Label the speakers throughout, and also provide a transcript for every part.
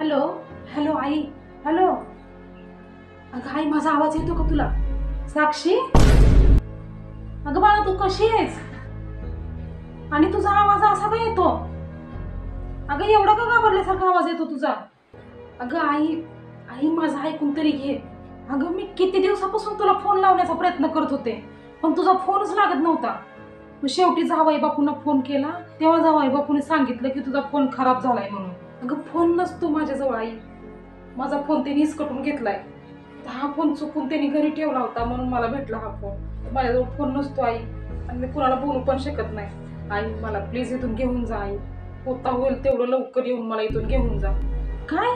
Speaker 1: Hello. Hello आई. Hello. अगं आई, माझा आवाज येतो का तुला? साक्षी, अगं बाळा, तू कशी आहेस? आणि तुझा आवाज असा का येतो? अगं एवढा का घाबरल्यासारखा आवाज येतो तुझा? अगं आई, आई माझा ऐकून तरी घे. अगं मी किती दिवसापासून तुला फोन लावण्याचा प्रयत्न करत होते, पण तुझा फोनच लागत नव्हता. मग शेवटी जावई बापूंना फोन केला, तेव्हा जावई बापूने सांगितलं की तुझा फोन खराब झालाय म्हणून. अगं फोन नसतो माझ्याजवळ आई, माझा फोन त्यांनी हिसकटून घेतलाय. हा फोन चुकून त्यांनी घरी ठेवला होता म्हणून मला भेटला हा फोन. माझ्याजवळ फोन नसतो आई, आणि मी कुणाला बोलू पण शकत नाही. आई मला प्लीज इथून घेऊन जा आई, होता होईल तेवढं लवकर येऊन मला इथून घेऊन जा. काय?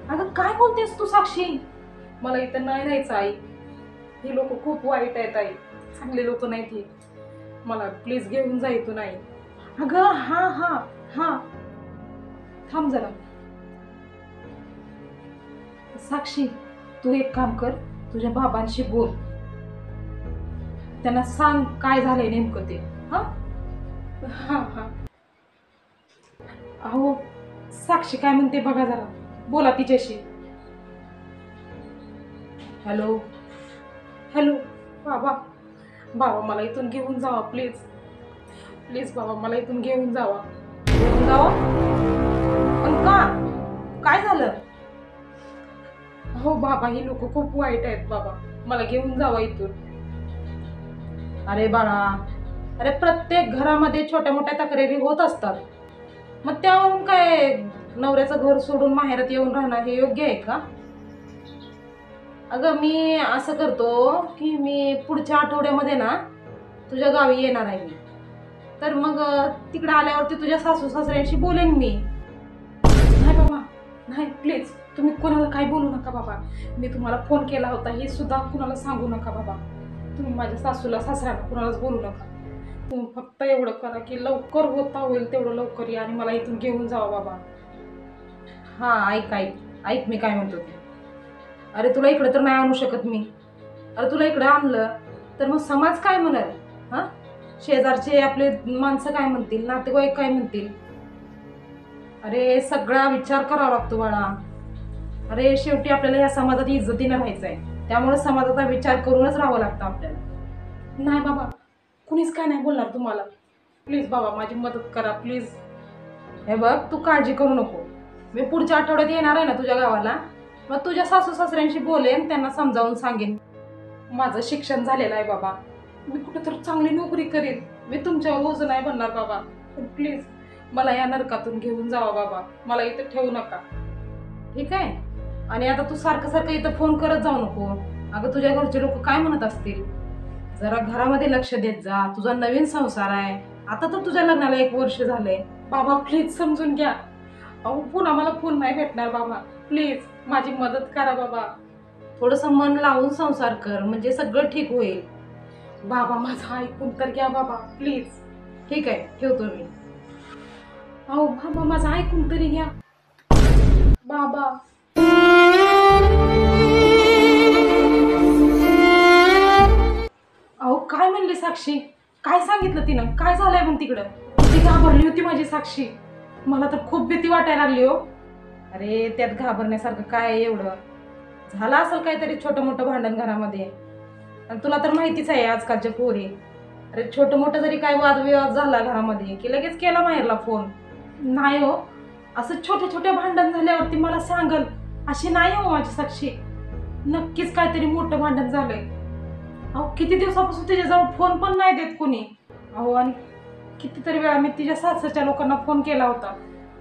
Speaker 1: अगं काय बोलतेस तू साक्षी? मला इथं नाही राहायचं आई, ही लोक खूप वाईट आहेत आई, चांगले लोक नाहीत ही. मला प्लीज घेऊन जा इथून आई. अगं हा हा हा, थांब जरा. साक्षी, तू एक काम कर, तुझ्या बाबांशी बोल, त्यांना सांग काय झालंय नेमकं ते. हा हा हा. अहो साक्षी काय म्हणते बघा जरा, बोला तिच्याशी. हॅलो. हॅलो. बाबा, बाबा मला इथून घेऊन जावा प्लीज. प्लीज बाबा मला इथून घेऊन जावा. घेऊन जावा? पण का? काय झालं? हो बाबा, ही लोक खूप वाईट आहेत बाबा, मला घेऊन जावा इथून. अरे बाळा, अरे प्रत्येक घरामध्ये छोट्या मोठ्या तक्रारी होत असतात, मग त्यावरून काय नवऱ्याचं घर सोडून माहेरात येऊन राहणं हे योग्य आहे का? अगं मी असं करतो की मी पुढच्या आठवड्यामध्ये ना तुझ्या गावी येणार आहे मी, तर मग तिकडे आल्यावरती तुझ्या सासू सासऱ्यांशी बोलेन मी. नाही बाबा, नाही प्लीज, तुम्ही कोणाला काही बोलू नका बाबा. मी तुम्हाला फोन केला होता हे सुद्धा कुणाला सांगू नका बाबा. तुम्ही माझ्या सासूला सासऱ्यांना कुणालाच बोलू नका. तुम्ही फक्त एवढं करा की लवकर होता होईल तेवढं लवकर या आणि मला इथून घेऊन जावा बाबा. हा ऐक ऐक ऐक, मी काय म्हणतो ते. अरे तुला इकडे तर नाही आणू शकत मी. अरे तुला इकडे आणलं तर मग समाज काय म्हणेल? हा, शेजारचे आपले माणसं काय म्हणतील, नातेवाईक काय म्हणतील? अरे सगळा विचार करावा लागतो बाळा. अरे शेवटी आपल्याला या समाजात इज्जतीनं राहायचंय, त्यामुळे समाजाचा विचार करूनच राहावं लागतं आपल्याला. नाही बाबा, कुणीच काय नाही बोलणार तुम्हाला. प्लीज बाबा माझी मदत करा प्लीज. हे बघ, तू काळजी करू नको, मी पुढच्या आठवड्यात येणार आहे ना तुझ्या गावाला, मग तुझ्या सासू सासऱ्यांशी बोलेन, त्यांना समजावून सांगेन. माझं शिक्षण झालेलं आहे बाबा, मी कुठेतरी चांगली नोकरी करेन, मी तुमच्यावर ओझं नाही बनणार बाबा. पण प्लीज मला या नरकातून घेऊन जावा बाबा, मला इथं ठेवू नका. ठीक आहे? आणि आता तू सारखं सारखं इथं फोन करत जाऊ नको. अगं तुझ्या घरचे लोक काय म्हणत असतील? जरा घरामध्ये लक्ष देत जा, तुझा नवीन संसार आहे, आता तर तुझ्या लग्नाला 1 वर्ष झालंय. बाबा प्लीज समजून घ्या. अहो पुन्हा मला फोन नाही भेटणार बाबा, प्लीज माझी मदत करा बाबा. थोडंसं मन लावून संसार कर, म्हणजे सगळं ठीक होईल. बाबा माझं ऐकून तर घ्या बाबा प्लीज. ठीक आहे, ठेवतो मी. अहो बाबा माझं ऐकून तरी घ्या बाबा. अहो काय म्हणली साक्षी? काय सांगितलं तिनं? काय झालंय मग तिकडं? किती घाबरली होती माझी साक्षी, मला तर खूप भीती वाटायला लागली हो. अरे त्यात घाबरण्यासारखं काय आहे एवढं? झालं असेल काहीतरी छोटं मोठं भांडण घरामध्ये, आणि तुला तर माहितीच आहे आजकालच्या पोरी. अरे छोटं मोठं जरी काय वादविवाद झाला घरामध्ये की लगेच केला माहेरला फोन. नाही हो, असं छोटे छोटे भांडण झाल्यावरती मला सांगल अशी नाही हो माझी साक्षी, नक्कीच काहीतरी मोठं भांडण झालंय. अहो किती दिवसापासून तिच्याजवळ फोन पण नाही देत कोणी. अहो आणि कितीतरी वेळा मी तिच्या सासरच्या लोकांना फोन केला होता,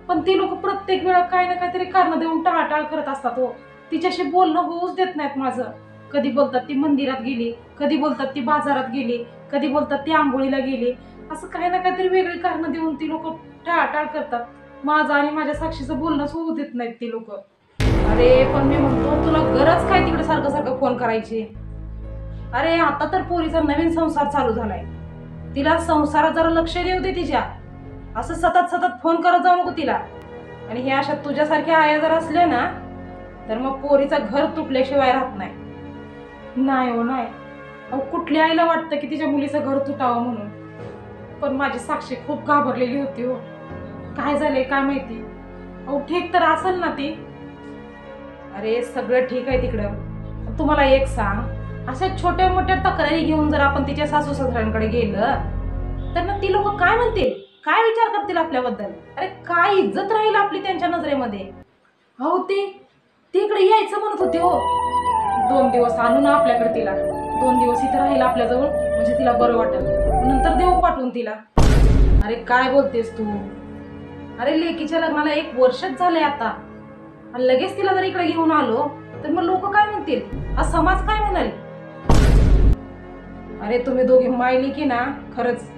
Speaker 1: पण ती लोक प्रत्येक वेळा काही ना काहीतरी कारण देऊन टाळाटाळ करत असतात हो. तिच्याशी बोलणं होऊच देत नाहीत माझं. कधी बोलतात ती मंदिरात गेली, कधी बोलतात ती बाजारात गेली, कधी बोलतात ती आंघोळीला गेली, असं काही ना काहीतरी वेगळी कारण देऊन ती लोक टाळाटाळ करतात. माझं आणि माझ्या साक्षीचं बोलणंच होऊ देत नाहीत ती लोक. अरे पण मी म्हणतो तुला गरज काय तिकडे सारखं सारखं फोन करायची? अरे आता तर पोरीचा नवीन संसार चालू झालाय, तिला संसारात जरा लक्ष देऊ दे तिच्या. असं सतत सतत फोन करत जाऊ नको तिला. आणि हे अशा तुझ्यासारख्या आया जर असल्या ना, तर मग पोरीचं घर तुटल्याशिवाय राहत नाही. नाही हो नाही. अहो कुठल्या आईला वाटतं की तिच्या मुलीचं घर तुटावं म्हणून? पण माझी साक्षी खूप घाबरलेली होती हो. काय झालंय काय माहिती, अहो ठीक तर असेल ना ती? अरे सगळं ठीक आहे तिकडं. तुम्हाला एक सांग, अशा छोट्या मोठ्या तक्रारी घेऊन जर आपण तिच्या सासू सासऱ्यांकडे गेलं तर ना ती लोक काय म्हणतील, काय विचार करतील आपल्याबद्दल? अरे काय इज्जत राहील आपली त्यांच्या नजरेमध्ये? हो ती इकडे यायचं म्हणत होती हो. 2 दिवस आणू ना आपल्याकडे तिला. 2 दिवस इथे राहील आपल्याजवळ, म्हणजे तिला बरं वाटेल. नंतर देऊ पाठवून तिला. अरे काय बोलतेस तू? अरे लेकीच्या लग्नाला 1 वर्षच झाले आता, आणि लगेच तिला जर इकडे घेऊन आलो तर मग लोक काय म्हणतील, हा समाज काय म्हणाल? अरे तुम्ही दोघी मायली की ना, खरंच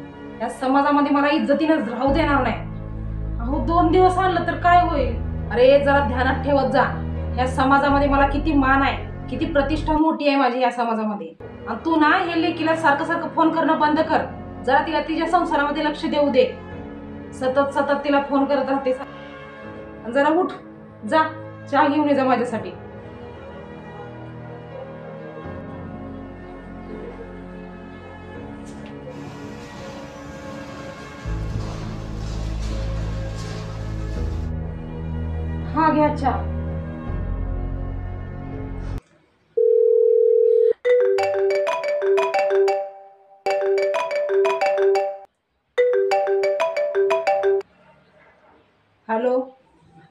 Speaker 1: या समाजामध्ये मला इज्जतीनं राहू देणार नाही. अहो 2 दिवस आणलं तर काय होईल? अरे जरा ध्यानात ठेवत जा, या समाजामध्ये मला किती मान आहे, किती प्रतिष्ठा मोठी आहे माझी या समाजामध्ये. आणि तू ना हे लेकीला सारखं सारखं फोन करणं बंद कर. जरा तिला तिच्या संसारामध्ये लक्ष देऊ दे. सतत सतत तिला फोन करत राहते. जरा उठ, जा चहा घेऊन ये जा माझ्यासाठी. हा घ्या चहा. हॅलो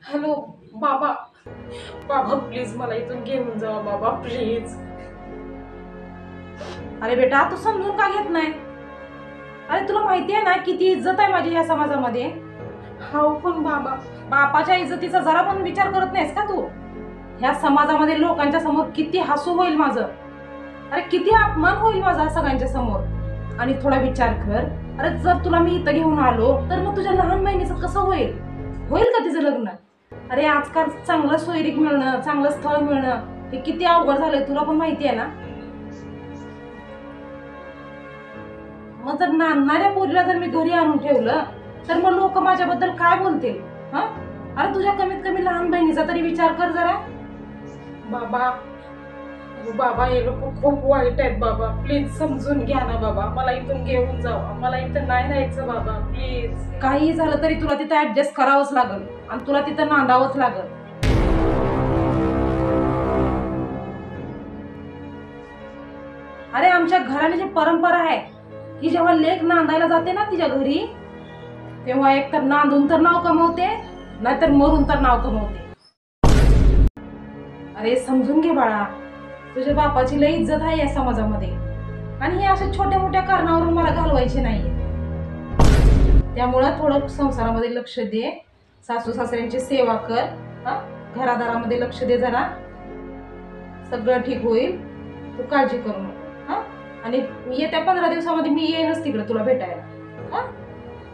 Speaker 1: हॅलो बाबा, बाबा प्लीज मला इथून घेऊन जावा बाबा, प्लीज. अरे बेटा तू समजून का घेत नाही? अरे तुला माहिती आहे ना किती इज्जत आहे माझी या समाजामध्ये. हो पण बाबा, बापाच्या इज्जतीचा जरा पण विचार करत नाहीस का तू? ह्या समाजामध्ये लोकांच्या समोर किती हसू होईल माझं. अरे किती अपमान होईल माझा सगळ्यांच्या समोर. आणि थोडा विचार कर, अरे जर तुला मी इथं घेऊन आलो तर मग तुझ्या लहान बहिणीचं कसं होईल? होईल का तिचं लग्न? अरे आजकाल चांगलं सोयरीक मिळणं, चांगलं स्थळ मिळणं हे किती अवघड झालंय, तुला पण माहिती आहे ना. मग जर नांदणाऱ्या पोरीला जर मी घरी आणून ठेवलं तर मग लोक माझ्याबद्दल काय बोलतील? हा, अरे तुझ्या कमीत कमी लहान बहिणीचा तरी विचार कर जरा. बाबा बाबा हे लोक खूप वाईट आहेत बाबा, प्लीज समजून घ्या ना बाबा, मला इथून घेऊन जावा, मला इथं नाही राहायचं बाबा प्लीज. काही झालं तरी तुला तिथं ऍडजस्ट करावंच लागल आणि तुला तिथं नांदावंच लागल. अरे आमच्या घराण्याची परंपरा आहे की जेव्हा लेक नांदायला जाते ना तिच्या घरी, तेव्हा एक तर नांदून तर नाव कमवते, नाहीतर मरून तर नाव कमवते. अरे समजून घे बाळा, तुझ्या बापाची लई इज्जत आहे या समाजामध्ये, आणि हे अशा छोट्या मोठ्या कारणावरून मला घालवायचे नाहीये. त्यामुळं थोडं संसारामध्ये लक्ष दे, सासू सासऱ्यांची सेवा कर, घरादारामध्ये लक्ष दे जरा, सगळं ठीक होईल. तू काळजी करू नको. हा, आणि येत्या 15 दिवसामध्ये मी येईनच तिकडे तुला भेटायला. हा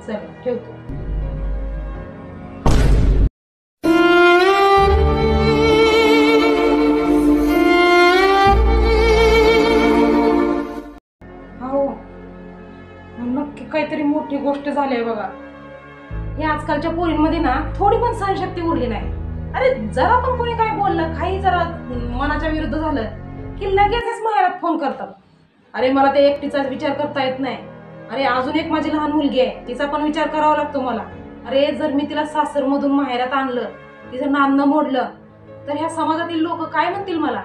Speaker 1: चल ठेवतो. नक्की काहीतरी मोठी गोष्ट झाली आहे बघा. हे आजकालच्या पोरींमध्ये ना थोडी पण सहनशक्ती उरली नाही. अरे जरा पण कोणी काय बोललं, काही जरा मनाच्या विरुद्ध झालं की लगेचच माहेरात फोन करतात. अरे मला ते एकटीचाच विचार करता येत नाही. अरे अजून एक माझी लहान मुलगी आहे, तिचा पण विचार करावा लागतो मला. अरे जर मी तिला सासरमधून माहेरात आणलं, तिचं नांदणं मोडलं तर ह्या समाजातील लोक काय म्हणतील मला?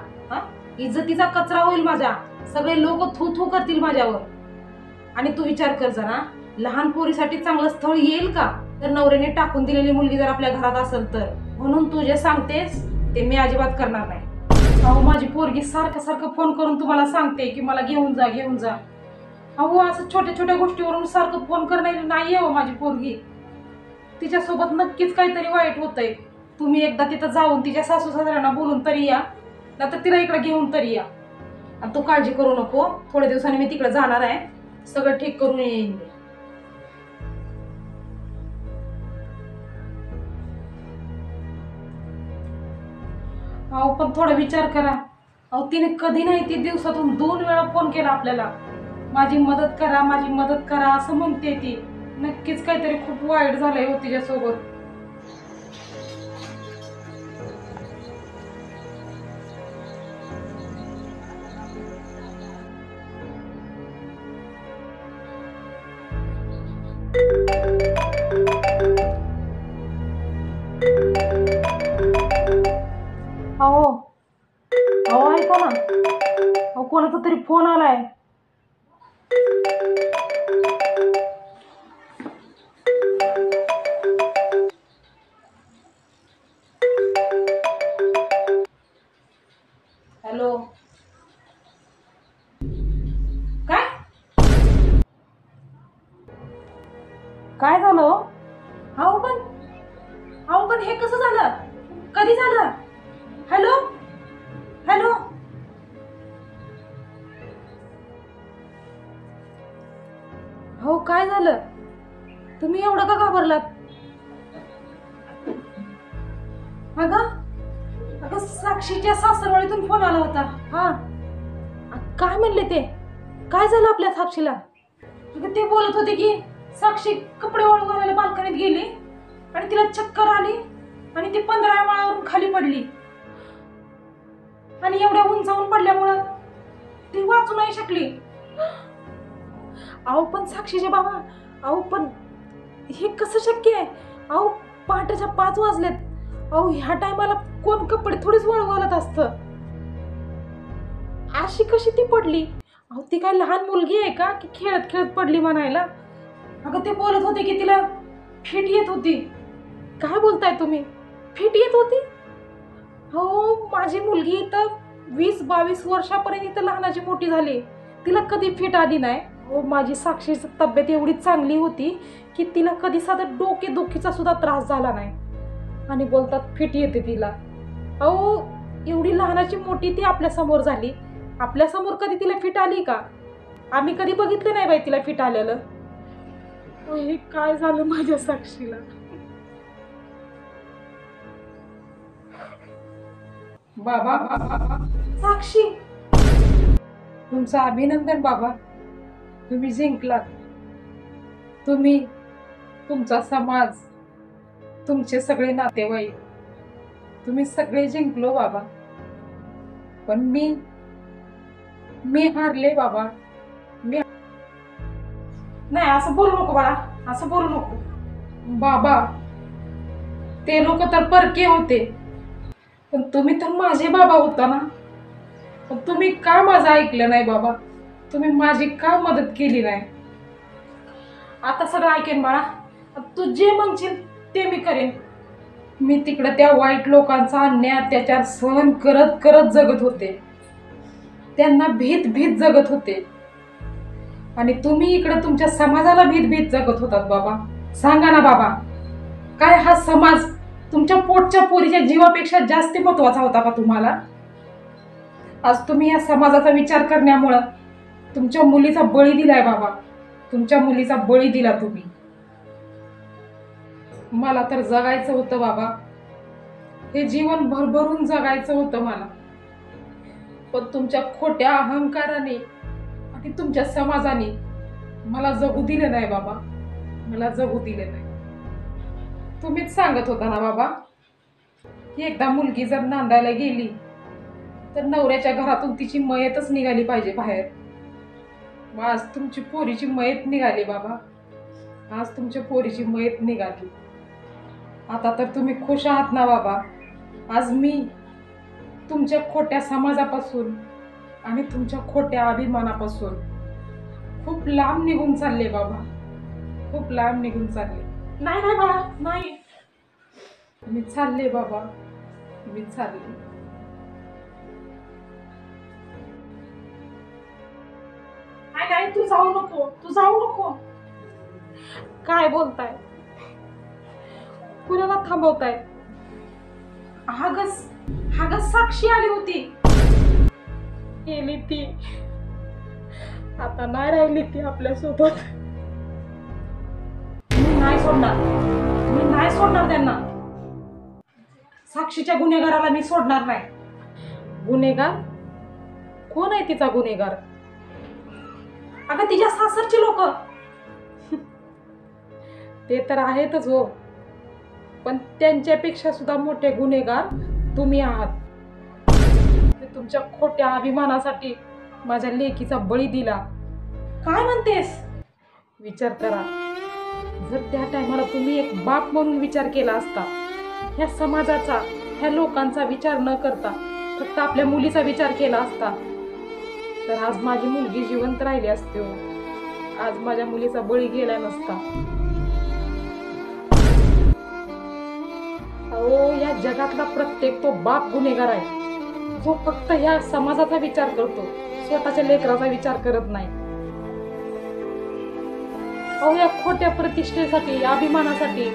Speaker 1: इज्जतीचा कचरा होईल माझ्या, सगळे लोक थू थू करतील माझ्यावर. आणि तू विचार कर जरा, लहान पोरीसाठी चांगलं स्थळ येईल का? तर नवऱ्याने टाकून दिलेली मुलगी जर आपल्या घरात असेल तर. म्हणून तू जे सांगतेस ते मी अजिबात करणार नाही. अहो माझी पोरगी सारखं सारखं फोन करून तुम्हाला सांगते की मला घेऊन जा घेऊन जा. अहो असं छोट्या छोट्या गोष्टीवरून सारखं फोन करणारी नाहीये हो माझी पोरगी. तिच्यासोबत नक्कीच काहीतरी वाईट होतंय. तुम्ही एकदा तिथं जाऊन तिच्या सासू सासऱ्यांना बोलून तरी या, नाहीतर तिला इकडे घेऊन तरी या. आणि तू काळजी करू नको, थोड्या दिवसांनी मी तिकडे जाणार आहे, सगळं ठीक करून येईन मी. अहो पण थोडा विचार करा. अहो तिने कधी नाही ती दिवसातून 2 वेळा फोन केला आपल्याला, माझी मदत करा माझी मदत करा असं म्हणते ती. नक्कीच काहीतरी खूप वाईट झालंय हो तिच्यासोबत. अहो अहो ऐका ना, अहो कोणाचा तरी फोन आलाय. हॅलो. काय काय झालं हो? अहो पण हे कसं झालं? कधी झालं? Hello hello. हो काय झालं? तुम्ही एवढं का घाबरलात? अगं साक्षीच्या सासरवाडीतून फोन आला होता. हा काय म्हणले ते? काय झालं आपल्या साक्षीला? अगं ते बोलत होते की साक्षी कपडे वाळू घालायला बाल्कनीत गेली आणि तिला चक्कर आली आणि ती 15 माळावरून खाली पडली आणि एवढ्या उंचावून पडल्यामुळं ती वाचू नाही शकली. अहो पण साक्षीचे बाबा, अहो पण हे कसं शक्य आहे? अहो पहाटेच्या 5 वाजलेत. अहो ह्या टायमाला कोण कपडे थोडीच वाळू घालत असतं. अशी कशी ती पडली? अहो ती काय लहान मुलगी आहे का की खेळत खेळत पडली म्हणायला? अगं ते बोलत होते की तिला फिट येत होती. काय बोलताय तुम्ही? फिट येत होती? हो माझी मुलगी इथं 20-22 वर्षापर्यंत इथं लहानाची मोठी झाली, तिला कधी फिट आली नाही. हो माझी साक्षीची तब्येत एवढी चांगली होती की तिला कधी साधा डोकेदुखीचा सुद्धा त्रास झाला नाही आणि बोलतात फिट येते तिला. अहो एवढी लहानाची मोठी ती आपल्या समोर झाली, आपल्या समोर कधी तिला फिट आली का? आम्ही कधी बघितलं नाही बाई तिला फिट आलेलं. हे काय झालं माझ्या साक्षीला? बाबा साक्षी, तुमचं अभिनंदन बाबा, तुम्ही जिंकलात. तुम्ही, तुमचा समाज, तुमचे सगळे नातेवाईक, तुम्ही सगळे जिंकलो बाबा. पण मी हारले बाबा. नाही असं बोलू नको बाळा, असं बोलू नको बाबा. ते लोक तर परके होते, पण तुम्ही तर माझे बाबा होता ना. पण तुम्ही का माझं ऐकलं नाही बाबा? तुम्ही माझी का मदत केली नाही? आता सगळं ऐकेन बाळा, तू जे म्हणशील ते मी करेन. मी तिकडे त्या वाईट लोकांचा अन्याय अत्याचार सहन करत करत जगत होते, त्यांना भीत भीत जगत होते, आणि तुम्ही इकडे तुमच्या समाजाला भीत भीत जगत होतात बाबा. सांगा ना बाबा, काय हा समाज तुमच्या पोटच्या पोरीच्या जीवापेक्षा जास्त महत्वाचा होता का तुम्हाला? आज तुम्ही या समाजाचा विचार करण्यामुळे तुमच्या मुलीचा बळी दिलाय बाबा. तुमच्या मुलीचा बळी दिला तुम्ही. मला तर जगायचं होतं बाबा, हे जीवन भरभरून जगायचं होतं मला, पण तुमच्या खोट्या अहंकाराने आणि तुमच्या समाजाने मला जगू दिले नाही बाबा. मला जगू दिले नाही. तुम्हीच सांगत होता ना बाबा की एकदा मुलगी जर नांदायला गेली तर नवऱ्याच्या घरातून तिची मयतच निघाली पाहिजे बाहेर. आज तुमची पोरीची मयत निघाली बाबा. आज तुमच्या पोरीची मयत निघाली. आता तर तुम्ही खुश आहात ना बाबा? आज मी तुमच्या खोट्या समाजापासून आणि तुमच्या खोट्या अभिमानापासून खूप लांब निघून चालले बाबा, खूप लांब निघून चालले. नाही नाही बाळा, नाही, मी चालले बाबा, मी चालले. नाही नाही, तू जाऊ नको, तू जाऊ नको. काय बोलताय? कुणाला थांबवताय? हागस साक्षी आली होती, गेली ती. आता नाही राहिली ती आपल्यासोबत. मी नाही सोडणार, मी नाही सोडणार त्यांना. साक्षीच्या गुन्हेगाराला मी सोडणार नाही. गुन्हेगार कोण आहे? तिचा गुन्हेगार? अगं तिच्या सासरची लोक. ते तर आहेतच हो, पण त्यांच्यापेक्षा सुद्धा मोठे गुन्हेगार तुम्ही आहात. तुमच्या खोट्या अभिमानासाठी माझ्या लेकीचा बळी दिला. काय म्हणतेस? विचार करा, जर त्या टायमाला तुम्ही एक बाप म्हणून विचार केला असता, या समाजाचा ह्या लोकांचा विचार न करता फक्त आपल्या मुलीचा विचार केला असता तर आज माझी मुलगी जिवंत राहिली असते हो. आज माझ्या मुलीचा बळी गेला नसता. अहो, या जगातला प्रत्येक तो बाप गुन्हेगार आहे जो फक्त ह्या समाजाचा विचार करतो, स्वतःच्या लेकराचा विचार करत नाही. अहो, या खोट्या प्रतिष्ठेसाठी, अभिमानासाठी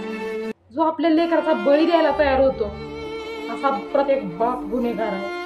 Speaker 1: जो आपल्या लेकराचा बळी द्यायला तयार होतो असा प्रत्येक बाप गुन्हेगार आहे.